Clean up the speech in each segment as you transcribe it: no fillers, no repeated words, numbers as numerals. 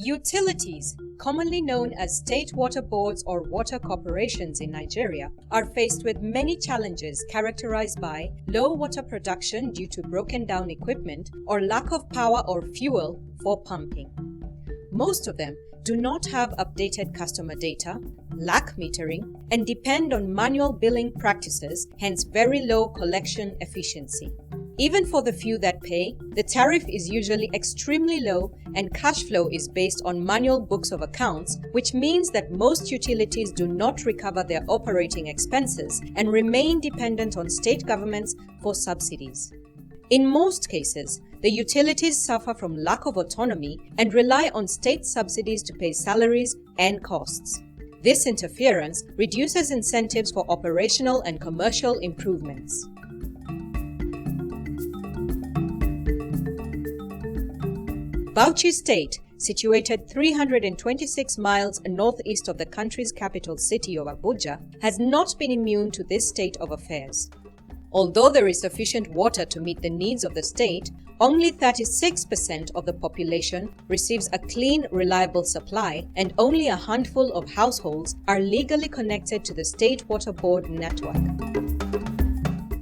Utilities, commonly known as state water boards or water corporations in Nigeria, are faced with many challenges characterized by low water production due to broken down equipment or lack of power or fuel for pumping. Most of them do not have updated customer data, lack metering, and depend on manual billing practices, hence very low collection efficiency. Even for the few that pay, the tariff is usually extremely low and cash flow is based on manual books of accounts, which means that most utilities do not recover their operating expenses and remain dependent on state governments for subsidies. In most cases, the utilities suffer from lack of autonomy and rely on state subsidies to pay salaries and costs. This interference reduces incentives for operational and commercial improvements. Bauchi State, situated 326 miles northeast of the country's capital city of Abuja, has not been immune to this state of affairs. Although there is sufficient water to meet the needs of the state, only 36% of the population receives a clean, reliable supply, and only a handful of households are legally connected to the State Water Board network.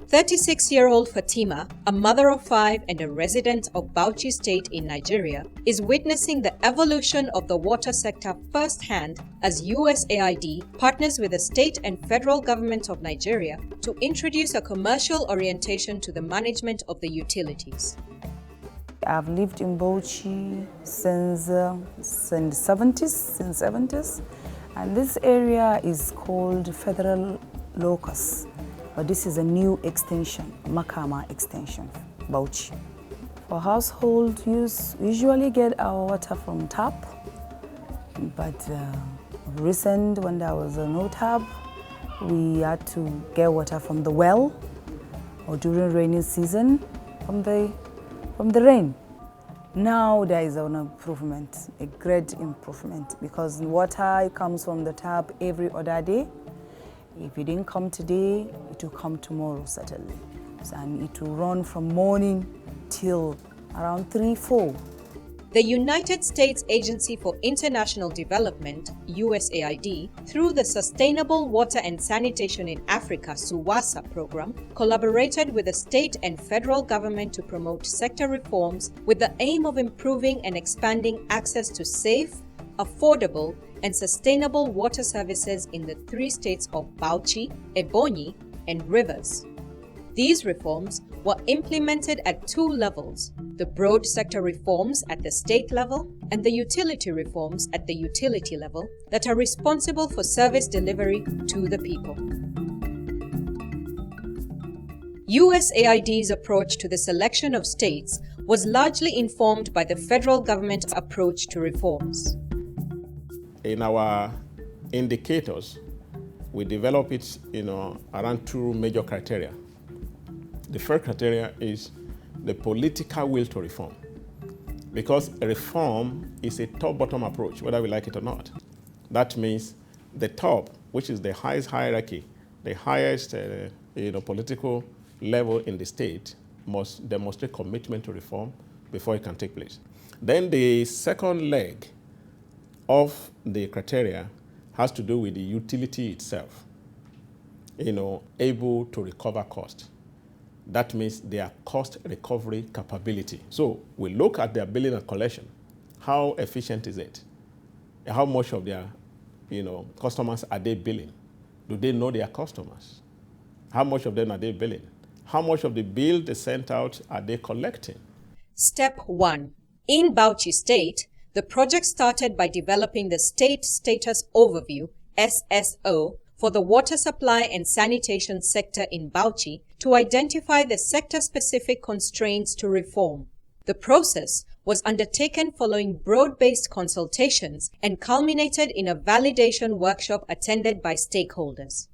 36-year-old Fatima, a mother of 5 and a resident of Bauchi State in Nigeria, is witnessing the evolution of the water sector firsthand as USAID partners with the state and federal government of Nigeria to introduce a commercial orientation to the management of the utilities. I've lived in Bauchi since the 70s, and this area is called Federal Locus. But this is a new extension, Makama extension, Bauchi. For household use, we usually get our water from tap, but recent when there was no tap, we had to get water from the well, or during rainy season from the rain. Now there is an improvement, a great improvement, because water comes from the tap every other day. If it didn't come today, it will come tomorrow, certainly. And it will run from morning till around 3-4. The United States Agency for International Development, USAID, through the Sustainable Water and Sanitation in Africa SUWASA program, collaborated with the state and federal government to promote sector reforms with the aim of improving and expanding access to safe, affordable, and sustainable water services in the 3 states of Bauchi, Ebonyi, and Rivers. These reforms were implemented at 2 levels: the broad sector reforms at the state level and the utility reforms at the utility level that are responsible for service delivery to the people. USAID's approach to the selection of states was largely informed by the federal government's approach to reforms. In our indicators, we develop it, around 2 major criteria. The first criteria is the political will to reform, because reform is a top-bottom approach, whether we like it or not. That means the top, which is the highest hierarchy, the highest political level in the state, must demonstrate commitment to reform before it can take place. Then the second leg of the criteria has to do with the utility itself, able to recover cost. That means their cost recovery capability. So we look at their billing and collection. How efficient is it? How much of their customers are they billing? Do they know their customers? How much of them are they billing? How much of the bill they sent out are they collecting? Step 1. In Bauchi State, the project started by developing the State Status Overview, SSO, for the water supply and sanitation sector in Bauchi to identify the sector-specific constraints to reform. The process was undertaken following broad-based consultations and culminated in a validation workshop attended by stakeholders.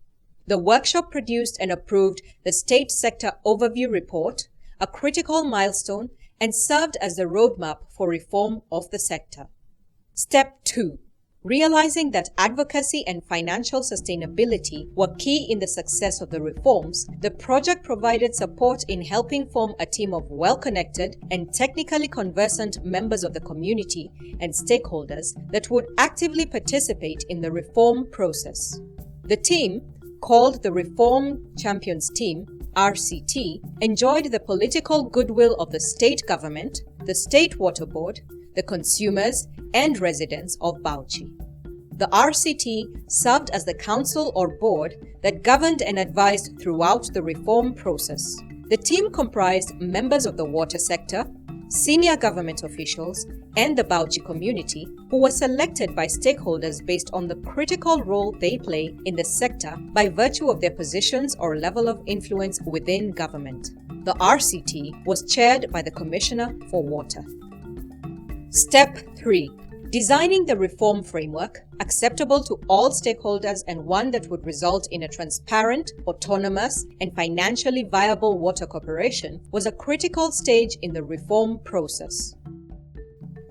The workshop produced and approved the State Sector Overview Report, a critical milestone, and served as the roadmap for reform of the sector. Step 2. Realizing that advocacy and financial sustainability were key in the success of the reforms, the project provided support in helping form a team of well-connected and technically conversant members of the community and stakeholders that would actively participate in the reform process. The team, called the Reform Champions Team, RCT, enjoyed the political goodwill of the state government, the State Water Board, the consumers, and residents of Bauchi. The RCT served as the council or board that governed and advised throughout the reform process. The team comprised members of the water sector, senior government officials, and the Bauchi community, who were selected by stakeholders based on the critical role they play in the sector by virtue of their positions or level of influence within government. The RCT was chaired by the Commissioner for Water. Step 3. Designing the reform framework acceptable to all stakeholders and one that would result in a transparent, autonomous, and financially viable water corporation was a critical stage in the reform process.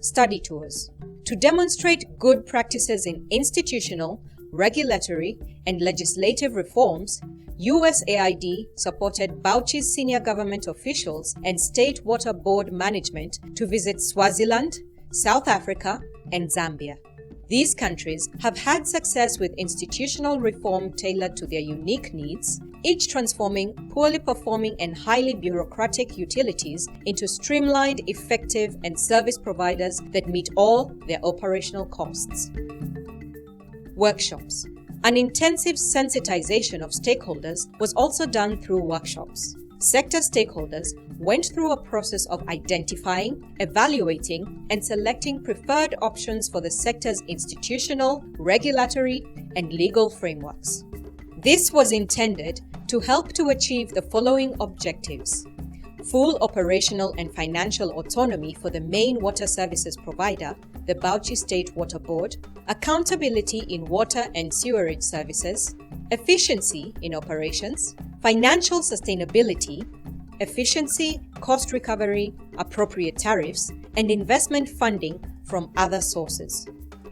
Study tours. To demonstrate good practices in institutional, regulatory, and legislative reforms, USAID supported Bauchi's senior government officials and State Water Board management to visit Swaziland, South Africa, and Zambia. These countries have had success with institutional reform tailored to their unique needs, each transforming poorly performing and highly bureaucratic utilities into streamlined, effective, and service providers that meet all their operational costs. Workshops. An intensive sensitization of stakeholders was also done through workshops. Sector stakeholders went through a process of identifying, evaluating, and selecting preferred options for the sector's institutional, regulatory, and legal frameworks. This was intended to help to achieve the following objectives: full operational and financial autonomy for the main water services provider, the Bauchi State Water Board, accountability in water and sewerage services, efficiency in operations, financial sustainability, efficiency, cost recovery, appropriate tariffs, and investment funding from other sources.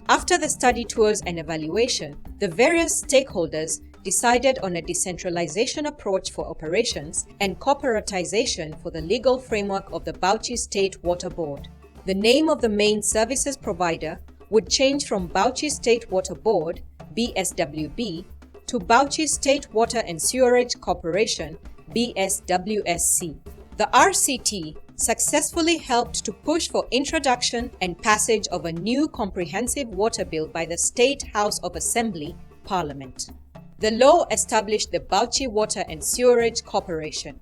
After the study tours and evaluation, the various stakeholders decided on a decentralization approach for operations and corporatization for the legal framework of the Bauchi State Water Board. The name of the main services provider would change from Bauchi State Water Board, BSWB, to Bauchi State Water and Sewerage Corporation, BSWSC. The RCT successfully helped to push for introduction and passage of a new comprehensive water bill by the State House of Assembly, Parliament. The law established the Bauchi Water and Sewerage Corporation,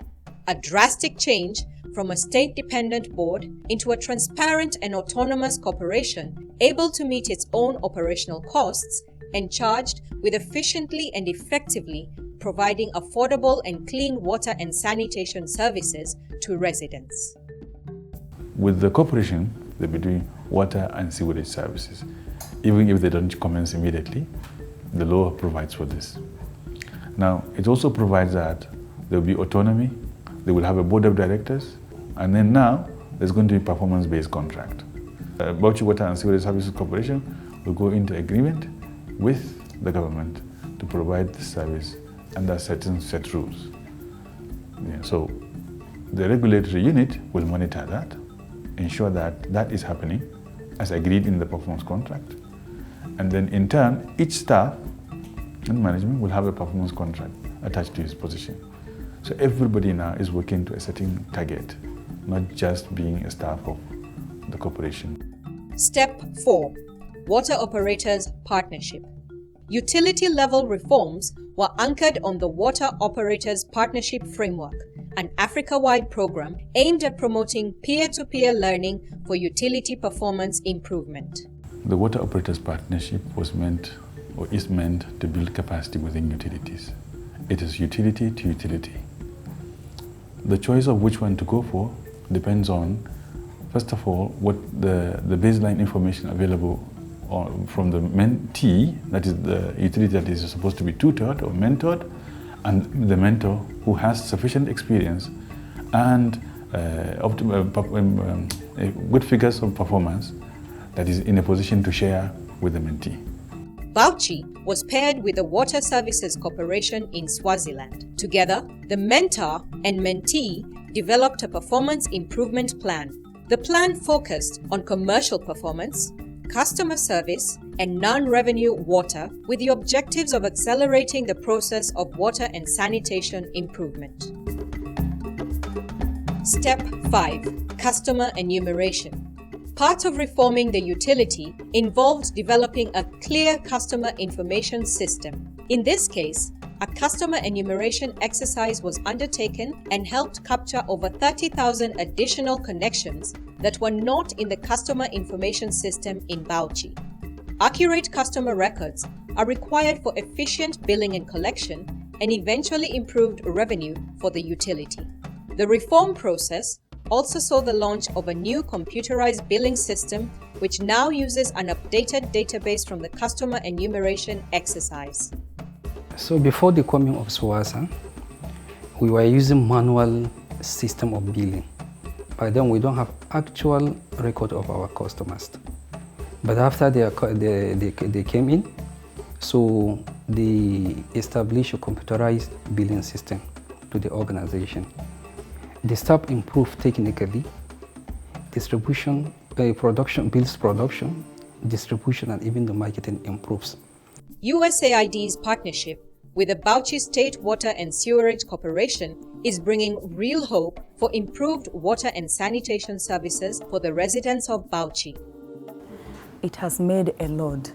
a drastic change from a state-dependent board into a transparent and autonomous corporation able to meet its own operational costs and charged with efficiently and effectively providing affordable and clean water and sanitation services to residents. With the corporation, they'll be doing water and sewerage services. Even if they don't commence immediately, the law provides for this. Now, it also provides that there will be autonomy, they will have a board of directors, and then now there's going to be performance-based contract. Bauchi Water and Sewerage Services Corporation will go into agreement with the government to provide the service under certain set rules. So the regulatory unit will monitor that, ensure that that is happening as agreed in the performance contract. And then in turn, each staff and management will have a performance contract attached to his position. So everybody now is working to a certain target, not just being a staff of the corporation. Step 4. Water Operators Partnership. Utility-level reforms were anchored on the Water Operators Partnership Framework, an Africa-wide program aimed at promoting peer-to-peer learning for utility performance improvement. The Water Operators Partnership was meant or is meant to build capacity within utilities. It is utility to utility. The choice of which one to go for depends on, first of all, what the baseline information available from the mentee, that is the utility that is supposed to be tutored or mentored, and the mentor who has sufficient experience and good figures of performance that is in a position to share with the mentee. Bauchi was paired with the Water Services Corporation in Swaziland. Together, the mentor and mentee developed a performance improvement plan. The plan focused on commercial performance, customer service, and non-revenue water with the objectives of accelerating the process of water and sanitation improvement. Step 5. Customer enumeration. Part of reforming the utility involved developing a clear customer information system. In this case, a customer enumeration exercise was undertaken and helped capture over 30,000 additional connections that were not in the customer information system in Bauchi. Accurate customer records are required for efficient billing and collection and eventually improved revenue for the utility. The reform process also saw the launch of a new computerized billing system which now uses an updated database from the customer enumeration exercise. So before the coming of SUWASA, we were using manual system of billing. By then we don't have actual record of our customers. But after they came in, so they established a computerized billing system to the organization. The staff improved technically, distribution, bills production, distribution, and even the marketing improves. USAID's partnership with the Bauchi State Water and Sewerage Corporation is bringing real hope for improved water and sanitation services for the residents of Bauchi. It has made a lot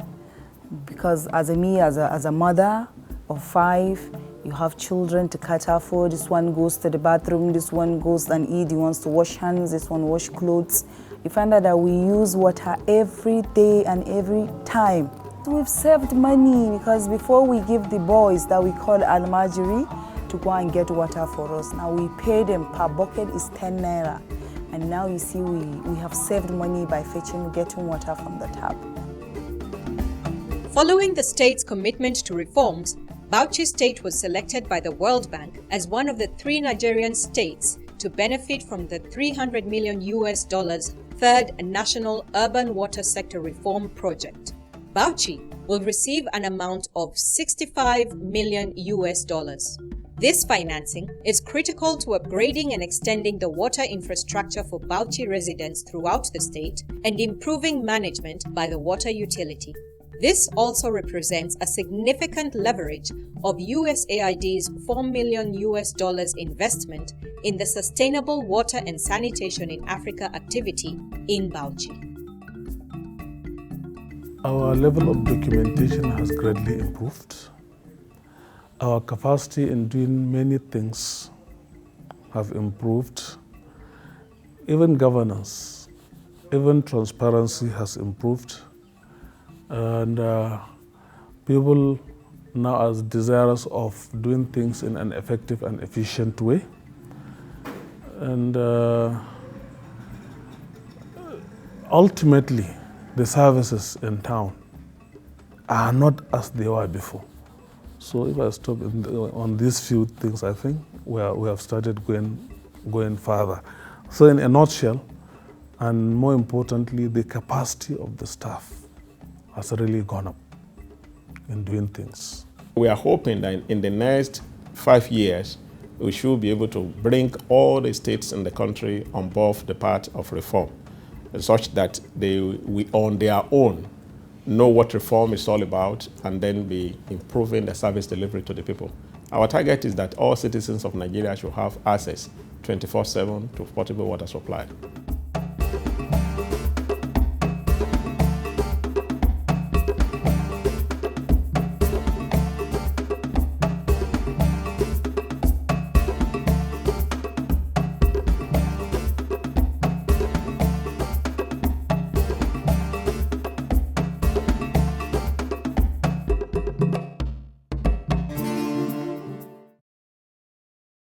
because as a mother of 5, you have children to cater for. This one goes to the bathroom, this one goes and eat, he wants to wash hands, this one wash clothes. You find out that we use water every day and every time. We've saved money because before we give the boys that we call almajiri to go and get water for us, now we pay them per bucket is 10 naira. And now you see we have saved money by getting water from the tap. Following the state's commitment to reforms, Bauchi State was selected by the World Bank as one of the 3 Nigerian states to benefit from the $300 million third National Urban Water Sector Reform Project. Bauchi will receive an amount of $65 million. This financing is critical to upgrading and extending the water infrastructure for Bauchi residents throughout the state and improving management by the water utility. This also represents a significant leverage of USAID's $4 million investment in the Sustainable Water and Sanitation in Africa activity in Bauchi. Our level of documentation has greatly improved. Our capacity in doing many things have improved. Even governance, even transparency has improved. And people now are desirous of doing things in an effective and efficient way. And ultimately, the services in town are not as they were before. So if I stop on these few things, I think we have started going further. So in a nutshell, and more importantly, the capacity of the staff has really gone up in doing things. We are hoping that in the next 5 years, we should be able to bring all the states in the country on board the path of reform, such that we on their own know what reform is all about and then be improving the service delivery to the people. Our target is that all citizens of Nigeria should have access 24/7 to potable water supply.